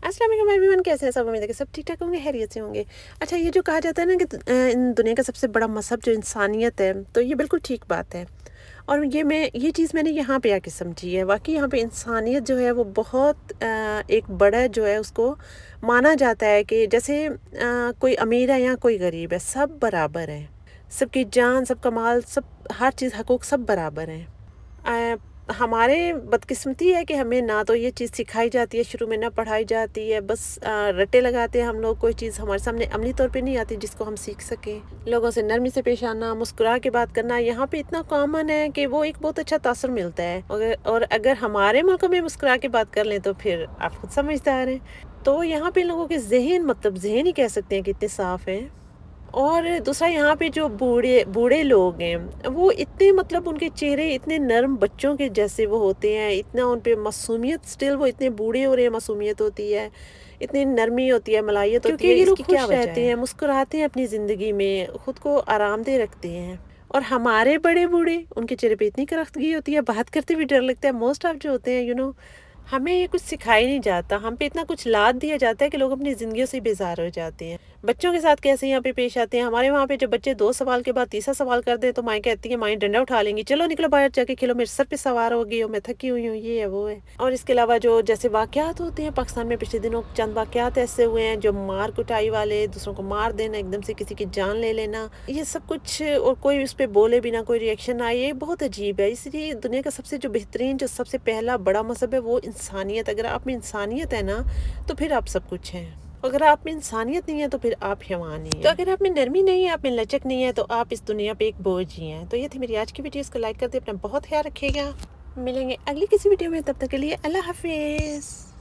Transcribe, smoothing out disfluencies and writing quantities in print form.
अस्सलाम वालेकुम एवरीवन, कैसे हैं सब? उम्मीद है कि सब ठीक ठाक होंगे, खैरियत से होंगे। अच्छा, ये जो कहा जाता है ना कि इन दुनिया का सबसे बड़ा मज़हब जो इंसानियत है, तो ये बिल्कुल ठीक बात है। और ये चीज़ मैंने यहाँ पे आके समझी है। वाकई यहाँ पे इंसानियत जो है वो बहुत एक बड़ा जो है उसको माना जाता है कि जैसे कोई अमीर है या कोई गरीब है, सब बराबर हैं। सबकी जान, सबका माल, सब हर चीज़, हकूक़ सब बराबर हैं। हमारे बदकिस्मती है कि हमें ना तो ये चीज़ सिखाई जाती है, शुरू में ना पढ़ाई जाती है। बस रट्टे लगाते हैं हम लोग, कोई चीज़ हमारे सामने अमली तौर पे नहीं आती जिसको हम सीख सकें। लोगों से नरमी से पेश आना, मुस्कुरा के बात करना यहाँ पे इतना कॉमन है कि वो एक बहुत अच्छा तासुर मिलता है। और अगर हमारे मुल्क में मुस्कुरा के बात कर लें तो फिर आप खुद समझदार हैं। तो यहाँ पे लोगों के जहन, मतलब जहन ही कह सकते हैं कि इतने साफ़ हैं। और दूसरा, यहाँ पे जो बूढ़े बूढ़े लोग हैं वो इतने, मतलब उनके चेहरे इतने नर्म बच्चों के जैसे वो होते हैं, इतना उन पे मासूमियत, स्टिल वो इतने बूढ़े हो रहे हैं, मासूमियत होती है, इतनी नरमी होती है, मलाइयत होती है। ये लोग खुश रहते हैं, मुस्कुराते हैं अपनी ज़िंदगी में, ख़ुद को आरामदेह रखते हैं। और हमारे बड़े बूढ़े, उनके चेहरे पे इतनी करख्तगी होती है, बात करते भी डर लगता है। मोस्ट ऑफ जो होते हैं हमें ये कुछ सिखाया नहीं जाता, हम पे इतना कुछ लाद दिया जाता है कि लोग अपनी ज़िंदगियों से बेजार हो जाते हैं। बच्चों के साथ कैसे यहाँ पे पेश आते हैं। हमारे वहाँ पे जब बच्चे 2 सवाल के बाद तीसरा सवाल कर दें तो माएँ कहती हैं, माएँ डंडा उठा लेंगी, चलो निकलो बाहर जाके खेलो, मेरे सर पे सवार हो गई हो, मैं थकी हुई हूँ, ये है वो है। और इसके अलावा जो जैसे वाक़यात होते हैं पाकिस्तान में, पिछले दिनों चंद वाक़यात ऐसे हुए हैं जो मार कुटाई वाले, दूसरों को मार देना, एकदम से किसी की जान ले लेना, ये सब कुछ, और कोई उस पर बोले बिना, कोई रिएक्शन आए, ये बहुत अजीब है। इसलिए दुनिया का सबसे जो बेहतरीन, जो सबसे पहला बड़ा मज़हब है वो इंसानियत। अगर आप में इंसानियत है ना तो फिर आप सब कुछ हैं। अगर आप में इंसानियत नहीं है तो फिर आप हैवान ही हैं। तो अगर आप में नरमी नहीं है, आप में लचक नहीं है, तो आप इस दुनिया पे एक बोझ ही हैं। तो ये थी मेरी आज की वीडियो, इसको लाइक कर दे, अपना बहुत ख्याल रखिएगा। मिलेंगे अगली किसी वीडियो में, तब तक के लिए अल्लाह हाफिज़।